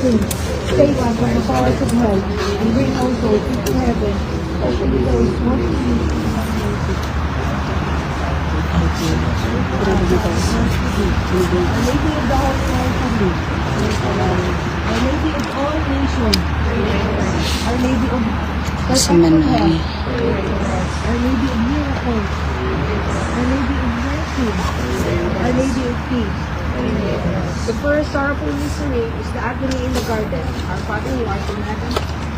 sin. Save us from the powers of hell, and bring all souls into heaven, especially those most in need of thy mercy. Our Lady of the Holy Family, Our Lady of all nations, Our Lady of perpetual health, Our Lady of miracles, Our Lady of mercy, Our Lady of peace. The first sorrowful mystery is the agony in the garden. Our Father who art in heaven,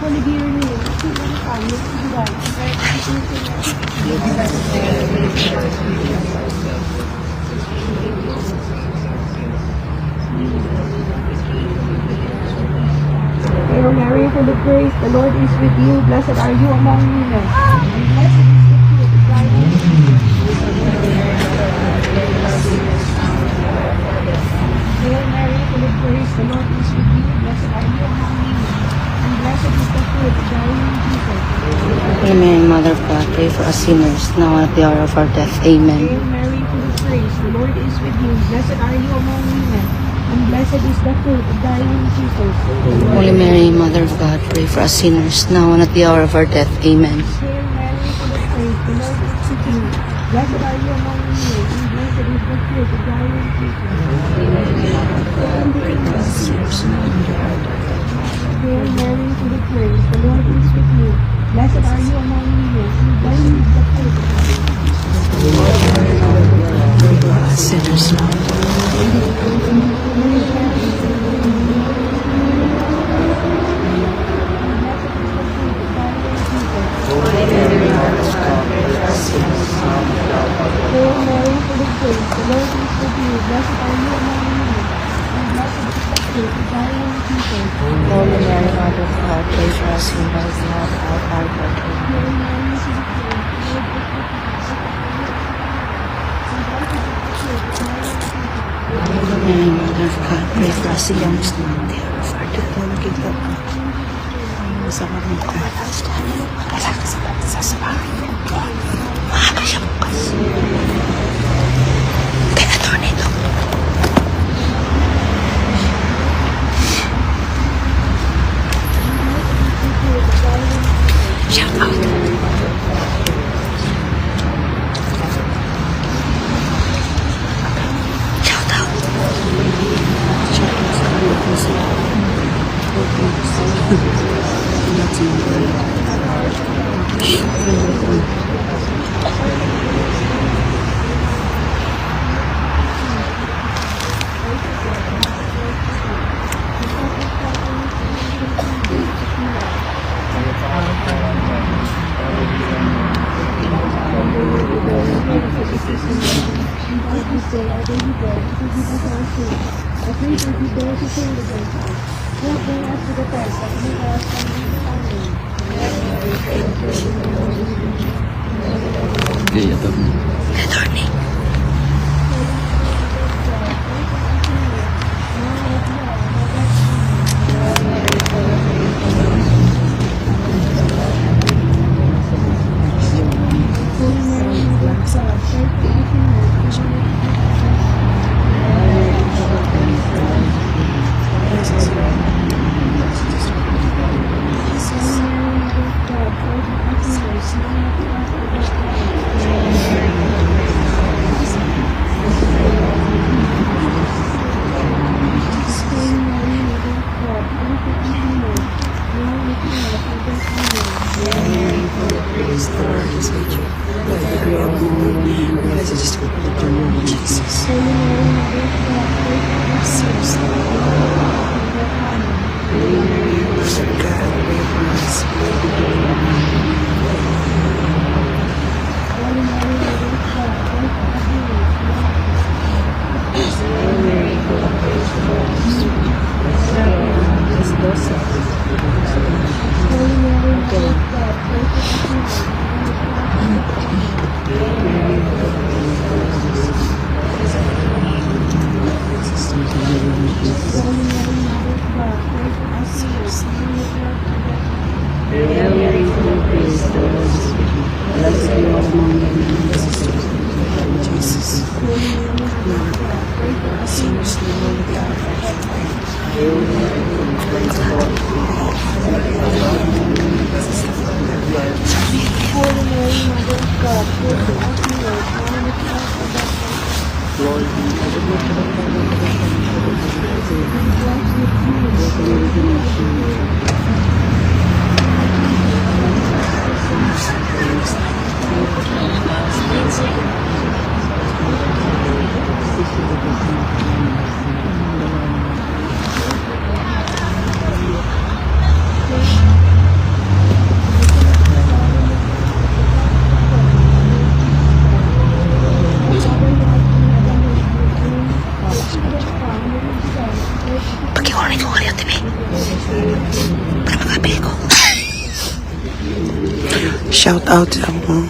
holy be your name. Your kingdom come, your will be done. Hail Mary, full of grace, the Lord is with you. Blessed are you among women, and blessed is the fruit of thy womb, Jesus. Hail Mary, full of grace, the Lord is with you. Blessed are you among women, and blessed is the fruit of thy womb, Jesus. Holy Mary, Mother of God, pray for us sinners, now and at the hour of our death. Amen. Hail Mary, full of grace, the Lord is with you. Blessed are you among women, and blessed is the fruit of thy womb, Jesus. Holy Mary, Mother of God, pray for us sinners, now and at the hour of our death. Amen. Hail Mary, full of grace, the Lord is with you. Blessed are you among women, and blessed is the fruit of thy womb, Jesus. Hail Mary, full of grace, the Lord is with you. Blessed are you among women, and blessed is the fruit of thy womb, Jesus. Sinners now. Hail Mary, full of grace, the Lord is with you. Blessed are you among women, and blessed is the fruit of thy womb, Jesus. Holy Mary, Mother of God, pray for us sinners, now and at our hour of our death. Hail Mary, full of grace, the Lord is with you. Holy Mary, Mother of God, pray for us sinners, now and at the hour of our death. Sa kami ka. Sa maaga siya bukas. Kaya tornado. Shout out. Shout out. Attorney. Jesus. Holy Mary, Mother of God, pray for us sinners, now and at the hour of our death. Pag-iwanan ko kaya, Timi. Para mag-abil ko. Shout out sa mo.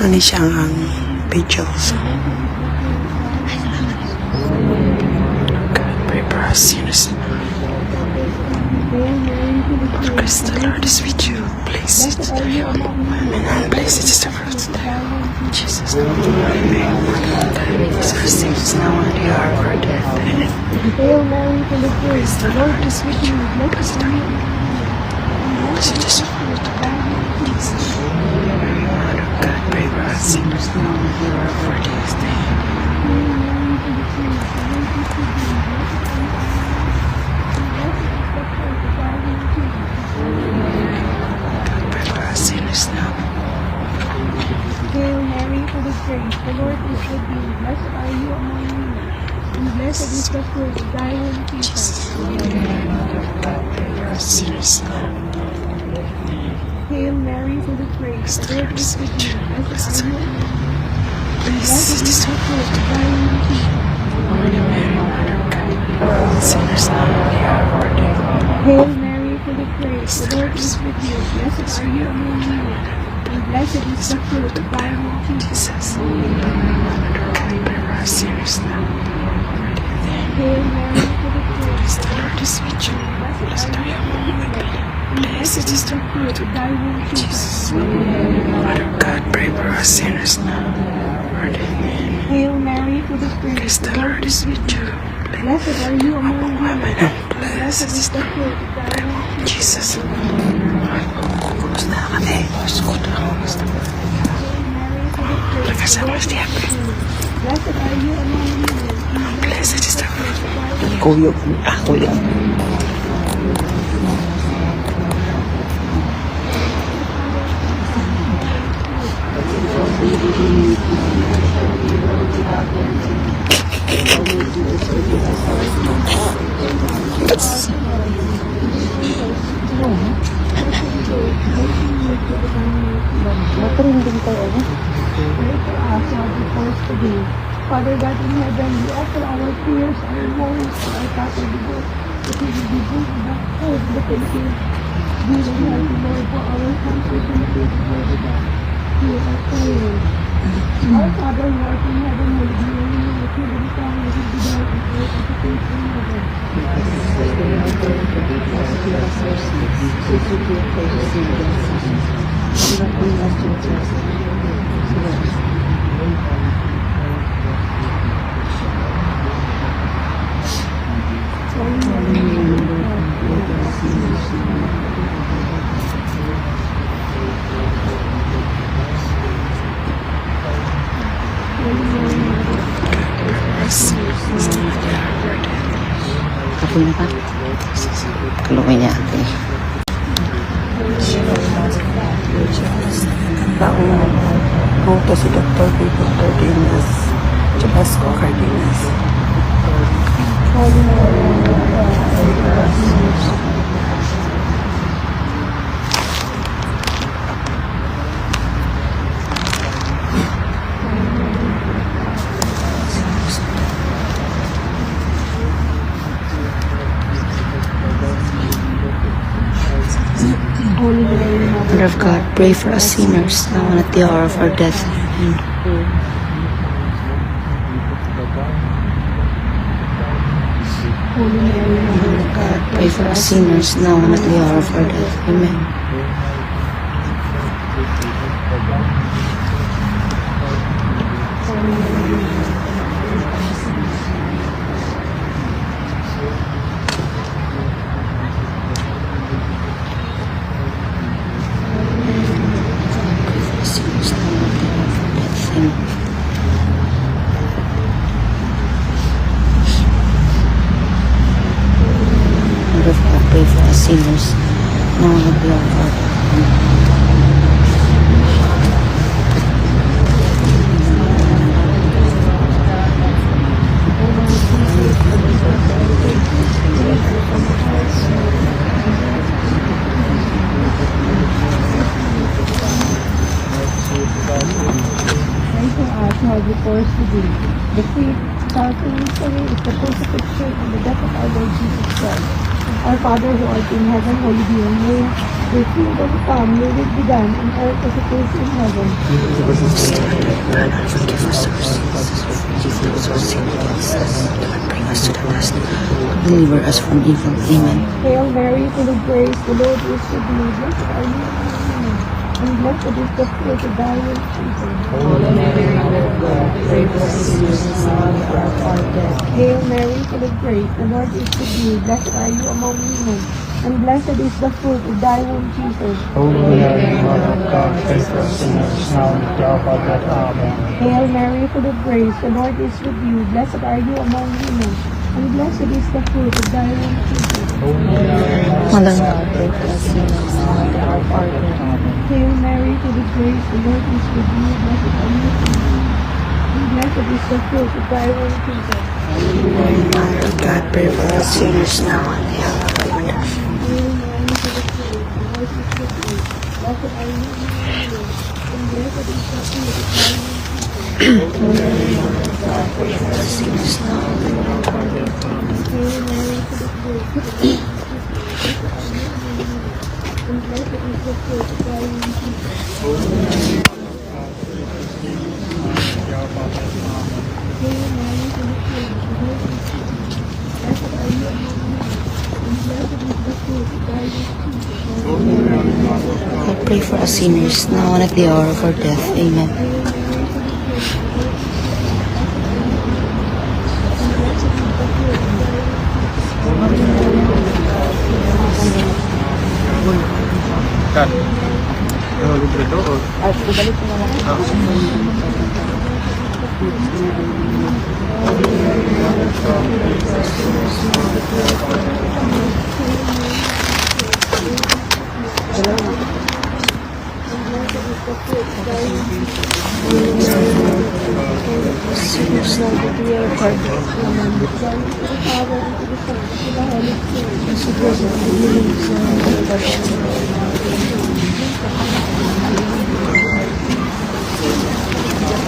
Ano siya ang vigils? God, pray for us sinners. Because the Lord is with you. Blessed are you. And blessed is the fruit of thy womb. Jesus, name. Amen. Forgive our sins now and at the hour of our death. Amen. Hail Mary, full of grace, the Lord is with you. Blessed are you. Blessed is the fruit of thy womb. Jesus. Mother of God, pray for us sinners now and at the hour of our death. Amen. God, pray for us sinners now. Hail Mary, full of grace, the Lord is with you. Blessed are you among women, and blessed is the fruit of thy womb, Jesus. God, pray for us sinners now. Hail Mary, full of grace, the Lord is with you. Blessed are you among women, and Blessed blessed is the fruit of thy womb, Jesus. Holy Mary, Mother of God, pray for us sinners now and at the hour of our death. Hail Mary, full of grace, the Lord is with you. Blessed are you among women, and blessed is the fruit of thy womb, Jesus. Jesus, Mother of God, pray for us sinners now and at the hour of our death. Hail Mary, full of grace, The Lord is with you. Blessed are you among women. Blessed is the fruit of thy womb, Jesus. Jesus. Mother of God, pray for us sinners now and at the hour of our death. Amen. Hail Mary, full of grace, Because the Lord is with you. blessed are you among women, And and blessed is the fruit of thy womb, Jesus. Jesus. Kumusta ka, ate? Kumusta? Mary, full of grace, Lakas the ako, Lord is Steve. with you. Blessed are you among women, and Blessed is the fruit. Kuyog. Kuyog. Matrinding tayo. Pray for us, our before today. Father God in heaven, we offer our prayers, our worries, our Catholic God, that we will be good enough hope that we can be the mighty Lord for our country to make it Lord God. Hear our prayers. Our Father who art in heaven, hallowed be your name, your kingdom come, your will be done on earth as it is in heaven. Kapoy na ka? Kalukoy niya ate. Taong buto si Dr. Vivo Cardenas. Tabasco Cardenas. Mother of God, pray for us sinners now and at the hour of our death. Amen. Mother of God, pray for us sinners now and at the hour of our death. Amen. every course today. The faith, starting history is the crucifixion and the death of our Lord Jesus Christ. Our Father who art in heaven, holy be your name. Your kingdom come, your will be done on earth as it is in heaven. Forgive us our sins. Don't bring us to the test. Deliver us from evil. Amen. Hail Mary, full of grace, the Lord is with you. Blessed are you among women, and blessed is the fruit of thy womb, Jesus. Holy Mary, Mother of God, pray for us sinners now and at our hour of death. Hail Mary, full of grace, the Lord is with you. Blessed are you among women, and blessed is the fruit of thy womb, Jesus. Holy Mary, Mother of God, pray for us sinners now and at the hour of our death. Amen. Hail Mary, full of grace, the Lord is with you. Blessed are you among women, and blessed is the fruit of thy womb, Jesus. Holy Mary, Mother, Pray for us sinners now and at our hour of death. Amen. Hail Mary, full of grace, the Lord is with you. Blessed are you among women, and blessed is the fruit of thy womb, Jesus. Mother of God, pray for us sinners now and at the hour of our death. Hail Mary, full of grace, the Lord is with you. Blessed are you among women, and blessed is the fruit of thy womb, Jesus. Sinners now and at the hour of our death. Hail Mary, full of grace, and blessed is the fruit of thy womb, Jesus. Hail Mary, full of grace, the Lord is with you. Blessed are you among women, and blessed is the fruit of thy womb, Jesus. God, pray for us sinners now and at the hour of our death. Amen. Kat. Libre to o? Sinners now and at the hour of our death.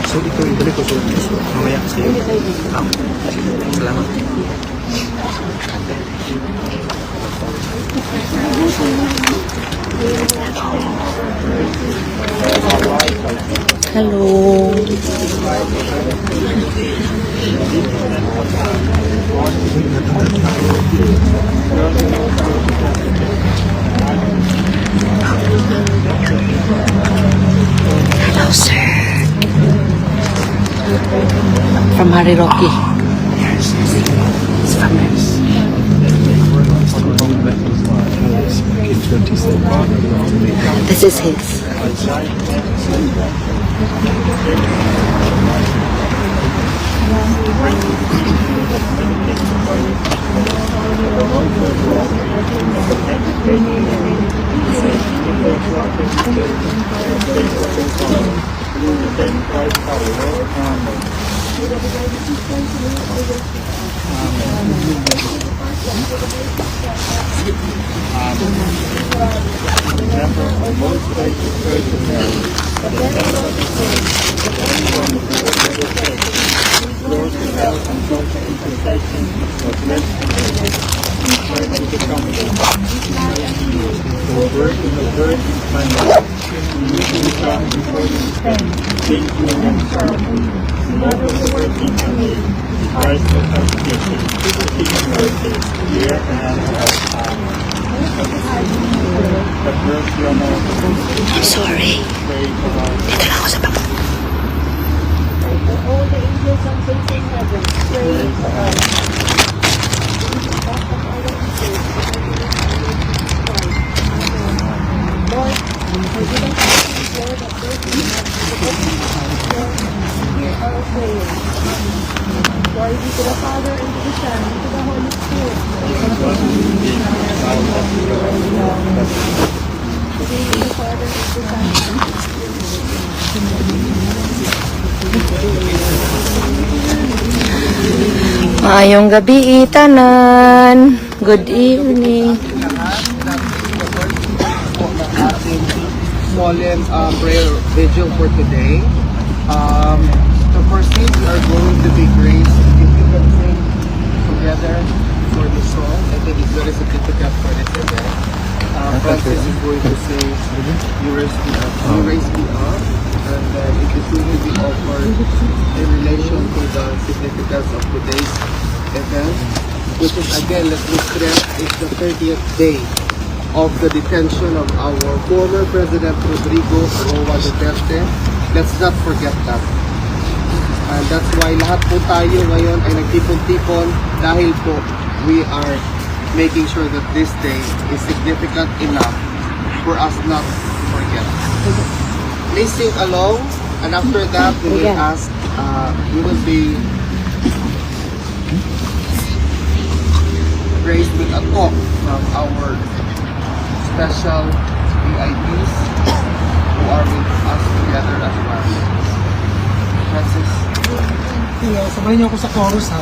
So ito ibalik ko sa mamaya sa iyo. Salamat. Hello. Hello, sir. From Harry Rocky. It's from This is his. I'm sorry. Dito lang ako sa baba. All the angels and saints in heaven, pray for us. Lord, forgive us our sins, Lord, of those who have forgotten us, hear our prayer. Glory be to the Father, and to the Son, and to the Holy Spirit. Today to the Father, and to the Son, and to the Holy Spirit. Maayong gabi, tanan. Good evening. Solemn prayer vigil for today. To for sing, we are going to be graced. If you can sing together for the song, I think it's very significant for this event. Francis is going to sing You Raise Me Up. You Raise Me Up. And it is really be offered in relation to the significance of today's event, which is again, let's be clear, it's the 30th day of the detention of our former President Rodrigo Roa Duterte. Let's not forget that. And that's why lahat po tayo ngayon ay nagtipon-tipon dahil po we are making sure that this day is significant enough for us not to forget. Please sing along, and after that we will ask, we will be raised with a talk from our special VIPs who are with us together as well. Francis. Yeah, sabay niyo ako sa chorus ha.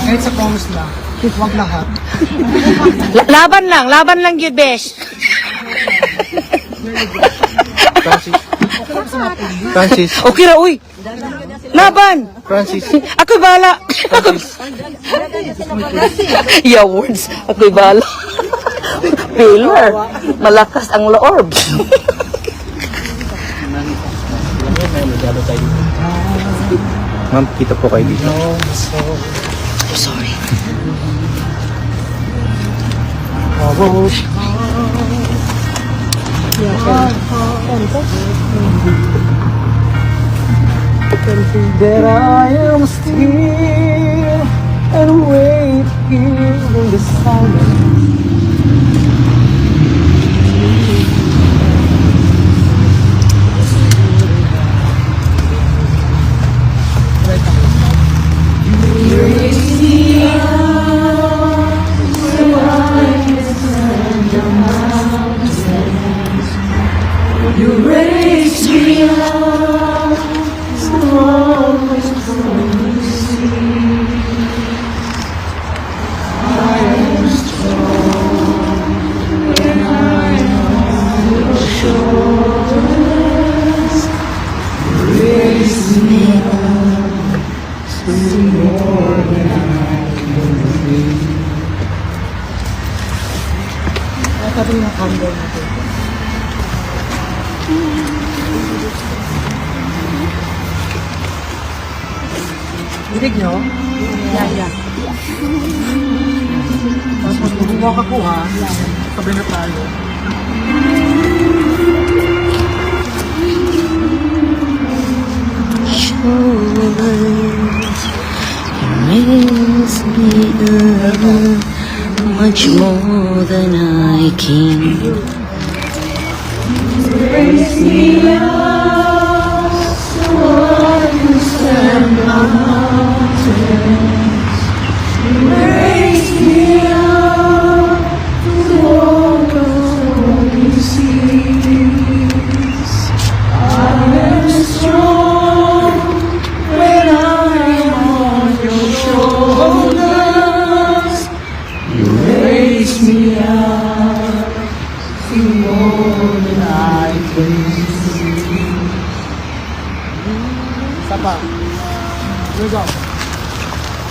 Kahit sa chorus lang. Huwag lahat. Laban lang yun, besh. Francis. Okay ra, uy. Laban. Francis. Ako'y bahala. Yeah, words. Ako'y bahala. Pillar. Malakas ang loob. Ma'am, kita po kayo dito. I'm sorry. That I am still and wait here in the silence. Nakatabi ng candle natin. Dinig nyo? Yeah. Tapos pag mag-walk ako ha, tabi na tayo. Raise me up much more than I can. Raise me up so I can stand on mountains. Raise me up to walk on the seas. I am strong when I am on your shoulders. You raise me up to more than I can see. Sapa. Here we go.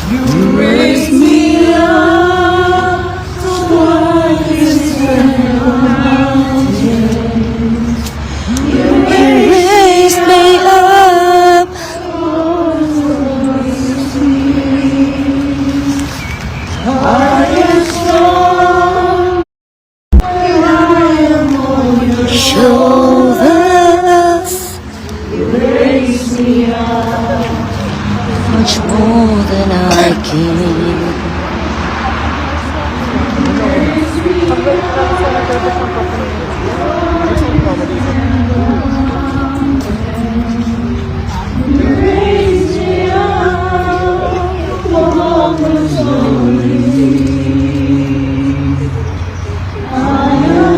You raise me up to what is mountains. You raise me up. I am strong when I am on your shoulders. You raise me up much more than I can.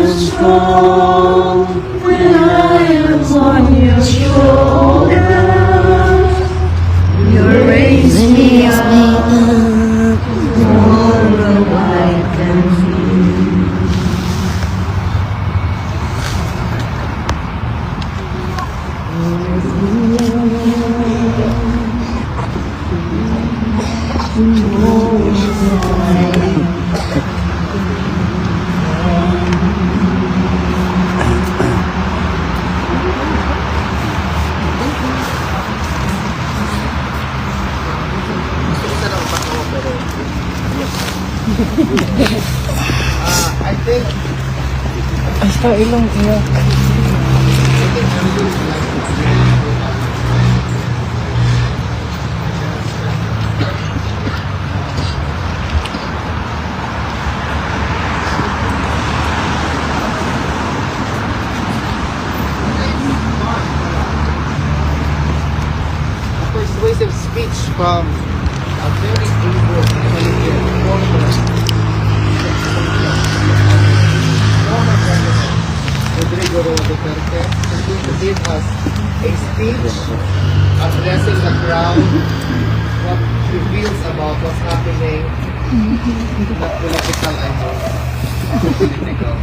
Strong when I am on your shoulders. You raise me up. I think Sa ilong iyo. a persuasive speech from a very able intelligent former President Rodrigo Roa Duterte to give us a speech addressing the crowd, what reveals about what's happening, not political, I know, political.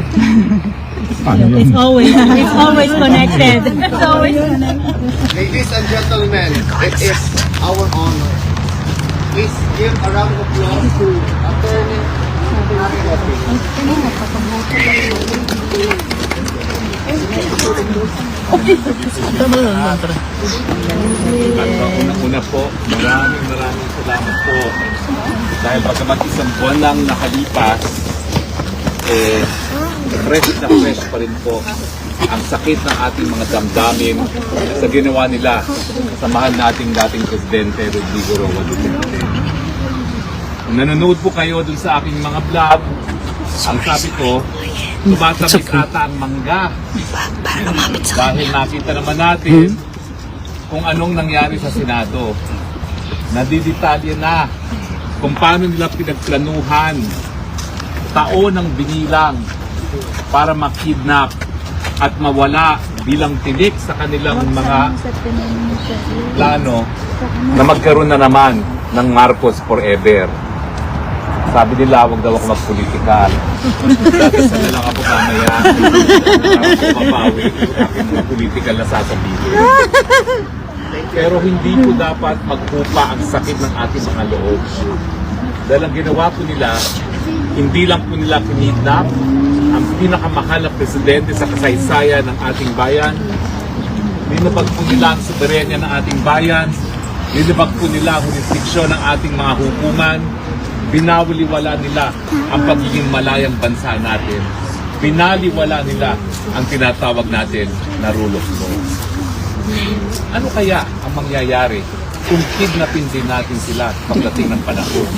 It's always connected. It's always connected. Ladies and gentlemen, it is our honor. Please give a round of applause to Attorney Harry Roque. Una po, maraming salamat po. Dahil bagamat isang buwan lang nakalipas, fresh na fresh pa rin po ang sakit ng ating mga damdamin sa ginawa nila sa mahal nating dating Presidente Rodrigo Roa Duterte. Kung nanonood po kayo dun sa aking mga vlog, ang sabi ko, tumatamis ata ang mangga. Dahil nakita naman natin kung anong nangyari sa Senado. Nadidetalye na kung paano nila pinagplanuhan taon ng binilang para makidnap at mawala bilang tinik sa kanilang mga plano na magkaroon na naman ng Marcos forever. Sabi nila, huwag daw ako magpolitikal. Dasal na lang ako mamaya. Para ako mapawi aking mga political na sasabihin. Pero hindi po dapat magpupa ang sakit ng ating mga loob. Dahil ang ginawa po nila, hindi lang po nila kinidnap ang pinakamahal na presidente sa kasaysayan ng ating bayan. Linabag po nila ang soberenya ng ating bayan. Linabag po nila ang jurisdiksyon ng ating mga hukuman. Binawaliwala nila ang pagiging malayang bansa natin. Binaliwala nila ang tinatawag natin na rule of law. Ano kaya ang mangyayari kung kidnapin din natin sila pagdating ng panahon?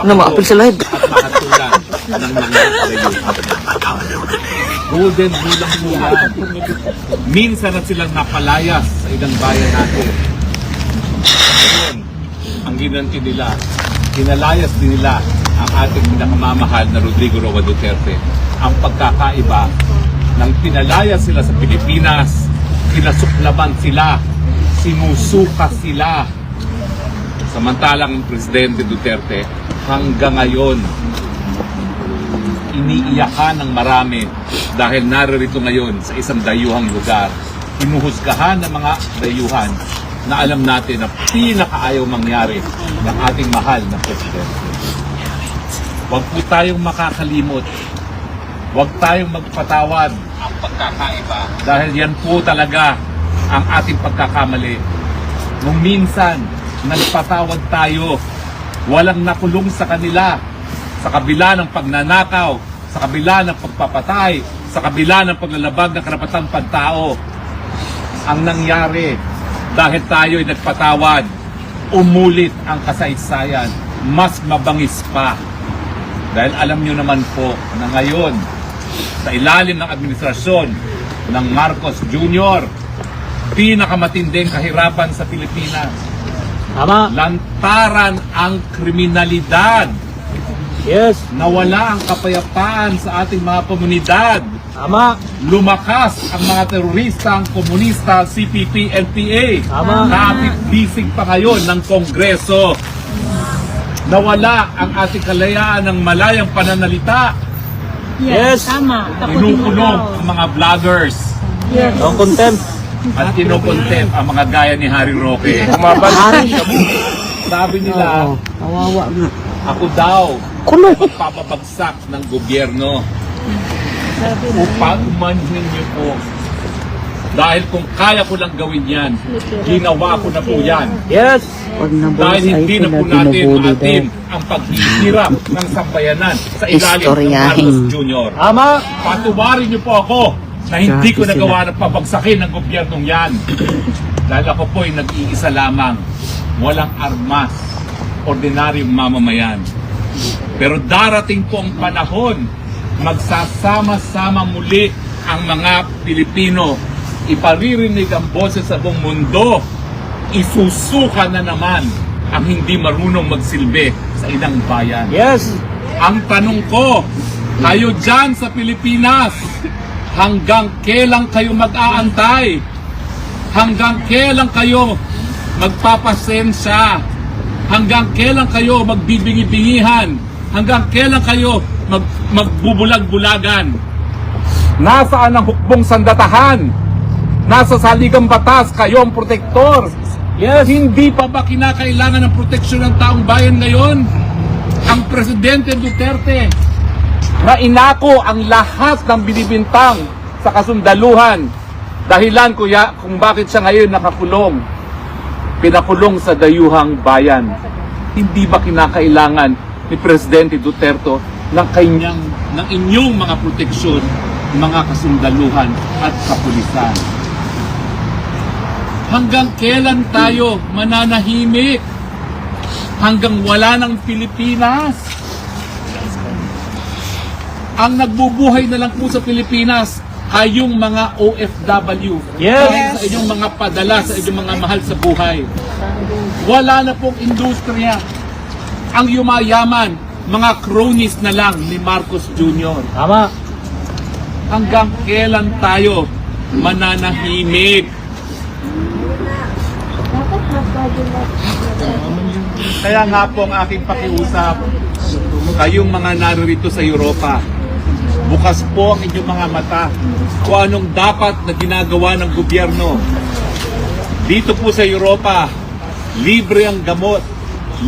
Namaapil sa live. At makatulan ng mga layuan. Golden rule lang po yan. Minsan na silang napalayas sa ilang bayan natin. Ngayon, ang ginanti nila, kinalayas din nila ang ating pinakamamahal na Rodrigo Roa Duterte. Ang pagkakaiba, nang pinalayas sila sa Pilipinas, kinasuklaban sila, sinusuka sila. Samantalang ang Presidente Duterte, hanggang ngayon, iniiyakan ng marami dahil naririto ngayon sa isang dayuhang lugar. Hinuhusgahan ng mga dayuhan na alam natin na pinakaayaw mangyari ng ating mahal na Presidente. Huwag po tayong makakalimot. Huwag tayong magpatawad ang pagkakaiba dahil yan po talaga ang ating pagkakamali. Nung minsan, nagpatawad tayo, walang nakulong sa kanila, sa kabila ng pagnanakaw, sa kabila ng pagpapatay, sa kabila ng paglalabag ng karapatang pagtao. Ang nangyari, dahil tayo ay nagpatawad, umulit ang kasaysayan, mas mabangis pa. Dahil alam nyo naman po na ngayon, sa ilalim ng administrasyon ng Marcos Jr., pinakamatinding kahirapan sa Pilipinas. Tama. Lantaran ang kriminalidad. Yes. Nawala ang kapayapaan sa ating mga komunidad. Tama. Lumakas ang mga terorista, ang komunista, CPP, NPA. Tama. Kapit-bisig pa ngayon ng Kongreso. Nawala ang ating kalayaan ng malayang pananalita. Yes. Tama. Inukulong ang mga vloggers. No contempt. At kinukontempt ang mga gaya ni Harry Roque. Sabi nila, Kawawa nga. ako daw magpapabagsak ng gobyerno upang umanhin niyo po Dahil kung kaya ko lang gawin yan, ginawa ko na po yan. Yes! Pag nabulis Dahil ay hindi na sila po natin binubuli daw. maatim ang paghihirap ng sambayanan sa ilalim ng Istoryahin. Marcos Jr. Ama! Patuwarin niyo po ako na hindi ko nagawa ng pabagsakin ng gobyernong yan. Dahil ako po ay nag-iisa lamang, walang armas, ordinaryong mamamayan. Pero darating po ang panahon, magsasama-sama muli ang mga Pilipino. Iparirinig ang boses sa buong mundo. Isusuka na naman ang hindi marunong magsilbi sa ilang bayan. Yes! Ang tanong ko, kayo dyan sa Pilipinas, hanggang kailan kayo mag-aantay? Hanggang kailan kayo magpapasensya? Hanggang kailan kayo magbibingi-bingihan? Hanggang kailan kayo magbubulag-bulagan? Nasaan ang hukbong sandatahan? Nasa saligang batas, kayo ang protektor. Yes. Hindi pa ba kinakailangan ng proteksyon ng taong bayan ngayon? Ang Presidente Duterte na inako ang lahat ng binibintang sa kasundaluhan. Dahilan kuya kung bakit siya ngayon nakakulong. Pinakulong sa dayuhang bayan. Hindi ba kinakailangan ni Presidente Duterte ng inyong mga proteksyon, mga kasundaluhan at kapulisan? Hanggang kailan tayo mananahimik? Hanggang wala ng Pilipinas? Ang nagbubuhay na lang po sa Pilipinas ay yung mga OFW. Dahil sa inyong mga padala, sa inyong mga mahal sa buhay. Wala na pong industriya. Ang yumayaman, mga cronies na lang ni Marcos Jr. Tama! Hanggang kailan tayo mananahimik? Kaya nga po ang aking pakiusap, kayong mga naririto sa Europa, bukas po ang inyong mga mata kung anong dapat na ginagawa ng gobyerno. Dito po sa Europa, libre ang gamot,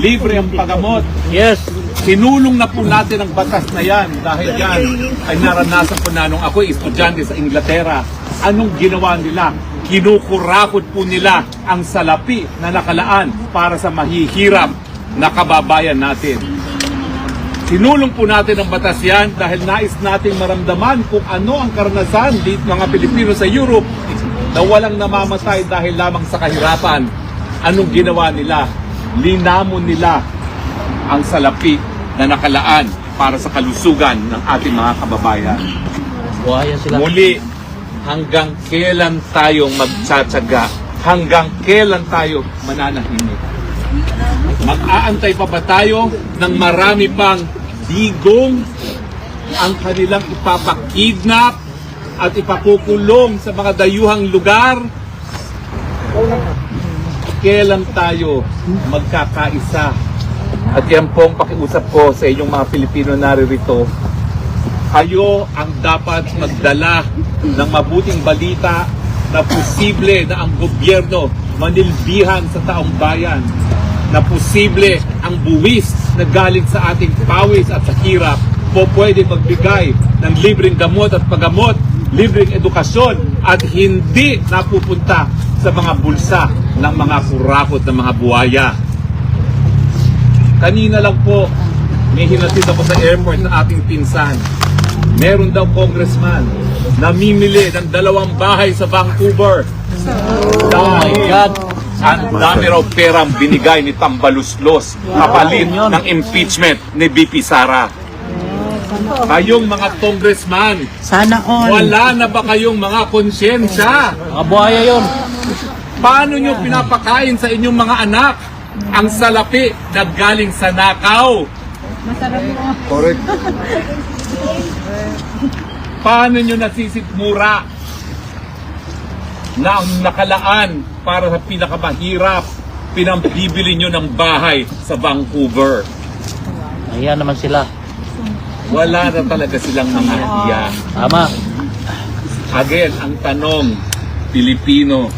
libre ang paggamot. Yes! Sinulong na po natin ang batas na yan dahil yan ay naranasan ko na nung ako estudyante sa Inglaterra. Anong ginawa nila? Kinukurakot po nila ang salapi na nakalaan para sa mahihirap na kababayan natin. Sinulong po natin ang batas yan dahil nais natin maramdaman kung ano ang karanasan dito mga Pilipino sa Europe na walang namamatay dahil lamang sa kahirapan. Anong ginawa nila? Linamon nila ang salapi na nakalaan para sa kalusugan ng ating mga kababayan. Buhayan sila. Muli, hanggang kailan tayo magtsatsaga? Hanggang kailan tayo mananahimik? Mag-aantay pa ba tayo ng marami pang digong ang kanilang ipapakidnap at ipakukulong sa mga dayuhang lugar? Kailan tayo magkakaisa? At yan po ang pakiusap ko sa inyong mga Pilipino naririto. Kayo ang dapat magdala ng mabuting balita na posible na ang gobyerno manilbihan sa taong bayan, na posible ang buwis na galing sa ating pawis at sa hirap po pwede magbigay ng libreng gamot at paggamot, libreng edukasyon at hindi napupunta sa mga bulsa ng mga kurakot ng mga buhaya. Kanina lang po, may hinatid ako sa airport ng ating pinsan. Meron daw congressman namimili ng 2 bahay sa Vancouver. Oh my God! Ang dami raw perang binigay ni Tambaluslos kapalit ng impeachment ni BP Sara. Kayong mga congressman, Sana all. wala na ba kayong mga konsyensya? Mga buhaya yun! Paano nyo pinapakain sa inyong mga anak ang salapi na galing sa nakaw? Correct. Paano nyo nasisikmura na ang nakalaan para sa pinakamahirap, pinambibili nyo ng bahay sa Vancouver? Ayan naman sila. Wala na talaga silang mga hiya. Tama. Again, ang tanong, Pilipino,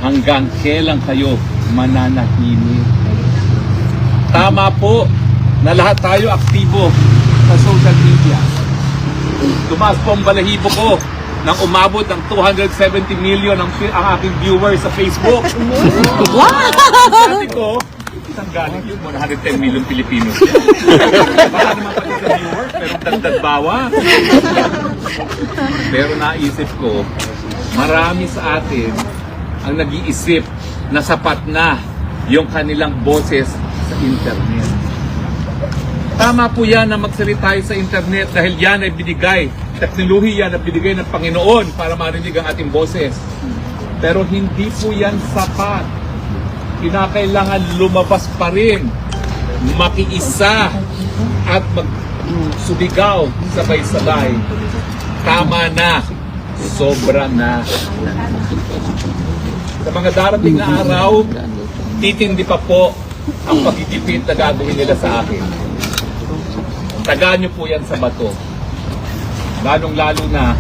hanggang kailan kayo mananahimik? Tama po na lahat tayo aktibo sa social media. Tumaas po ang balahibo ko nang umabot ng 270 million ang aking viewers sa Facebook. Sabi ko, isang galing yun, 110 million Pilipinos. Baka naman pala sa viewers, pero dagdag bawa. Pero naisip ko, marami sa atin ang nag-iisip na sapat na yung kanilang boses sa internet. Tama po yan na magsalita tayo sa internet dahil yan ay binigay, teknolohiya na binigay ng Panginoon para marinig ang ating boses. Pero hindi po yan sapat. Kinakailangan lumabas pa rin, makiisa at magsubigaw sabay-sabay. Tama na, sobra na. Sa mga darating na araw, titindi pa po ang pagigipit na gagawin nila sa akin. Tagaan niyo po yan sa bato. Lalong-lalo na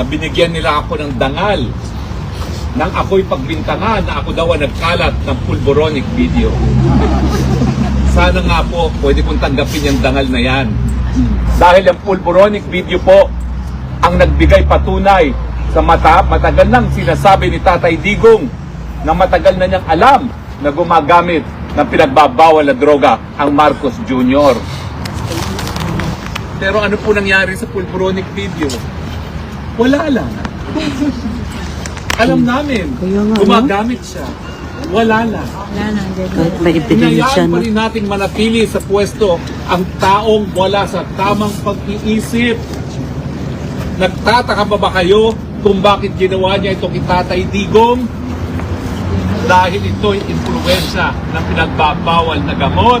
binigyan nila ako ng dangal nang ako'y pagbintangan na ako daw ang nagkalat ng pulboronic video. Sana nga po, pwede kong tanggapin yung dangal na yan. Dahil ang pulboronic video po ang nagbigay patunay sa matagal nang sinasabi ni Tatay Digong na matagal na niyang alam na gumagamit ng pinagbabawal na droga ang Marcos Jr. Pero ano po nangyari sa pulboronic video? Wala lang. Alam namin, gumagamit siya. Wala lang. Kahit may ebidensya Hinayaan pa na. rin nating manatili sa pwesto ang taong wala sa tamang pag-iisip. Nagtataka ba kayo kung bakit ginawa niya ito kay Tatay Digong? Dahil ito'y impluwensya ng pinagbabawal na gamot.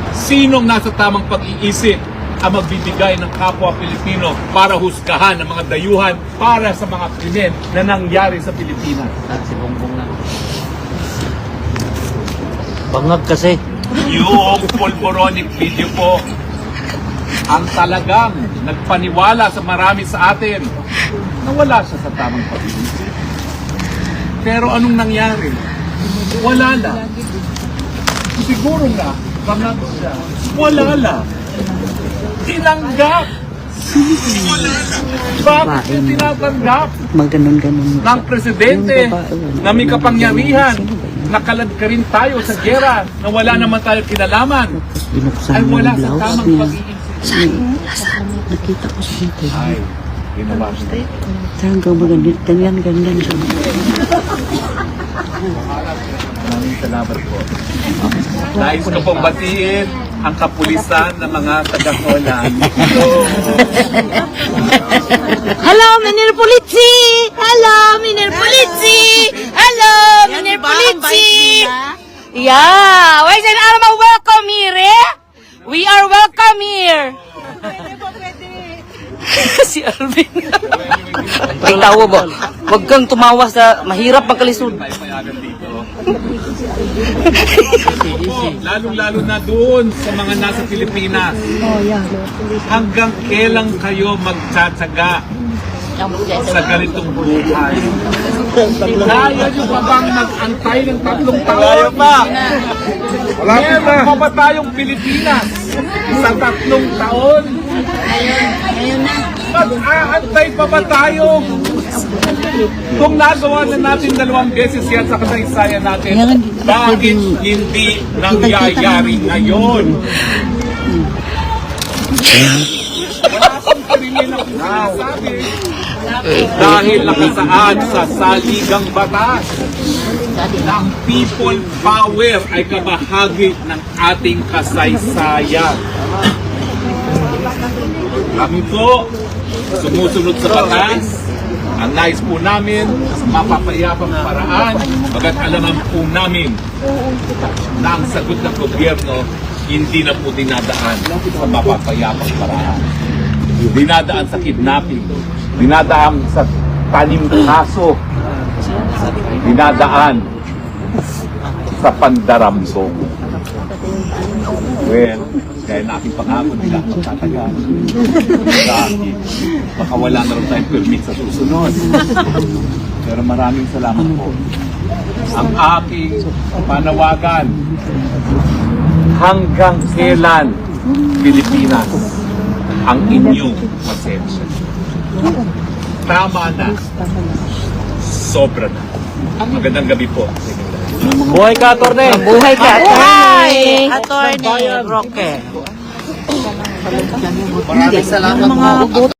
Sinong nasa tamang pag-iisip ang magbibigay ng kapwa Pilipino para husgahan ang mga dayuhan para sa mga krimen na nangyari sa Pilipinas? Si Bongbong na. Bangag kasi. Yung pulboronic video po ang talagang nagpaniwala sa marami sa atin na wala siya sa tamang pag-iisip. Pero anong nangyari? Wala lang. Siguro na, bangag siya. Wala lang. Tinanggap. Bakit yung tinatanggap Maganon-ganon. ng presidente na may kapangyarihan? Nakalad ka rin tayo sa gera na wala naman tayo kinalaman. Binuksan Ay mo wala yung sa blouse tamang niya. pag-iisip. Nakita ko sa dito. Ay, ginawa siya. Hanggang magandit. Ganyan siya. Maraming salamat po. Nais ko pong batiin ang kapulisan ng mga taga-Holland. Hello, Minir Polizzi! Hello, Minir Polizzi! Hello, Minir Polizzi! Yeah! Why is it all welcome here, eh? We are welcome here! Si Alvin. Ay, tawo ba? Huwag kang tumawa sa mahirap magkalisod. Tayo payagan dito. Lalong-lalo na doon sa mga nasa Pilipinas. Hanggang kailan kayo magtsatsaga sa ganitong buhay? Kaya nyo pa bang mag-antay ng 3 taon? Kaya pa! Meron pa ba tayong Pilipinas sa 3 taon? Mag-aantay pa ba tayo? Kung nagawa na natin 2 beses yan sa kasaysayan natin, bakit hindi nangyayari ngayon? Wala akong sarili na sinasabi dahil nakasaad sa saligang batas na ang people power ay kabahagi ng ating kasaysayan. Kami po sumusunod sa batas. Ang nais po namin sa mapapayapang paraan, bagat alaman po namin na ang sagot ng gobyerno hindi na po dinadaan sa mapapayapang paraan. Dinadaan sa kidnapping, dinadaan sa tanim kaso, dinadaan sa pandarambong. Well, kaya na aking pangako nila magtatagal. Dahil baka wala na rin tayong permit sa susunod. Pero maraming salamat po. Ang aking panawagan, hanggang kailan Pilipinas ang inyong pasensya? Tama na. Sobra na. Magandang gabi po. Buhay ka, Atty. Buhay ka. Buhay! Atty. Roque. Maraming salamat po.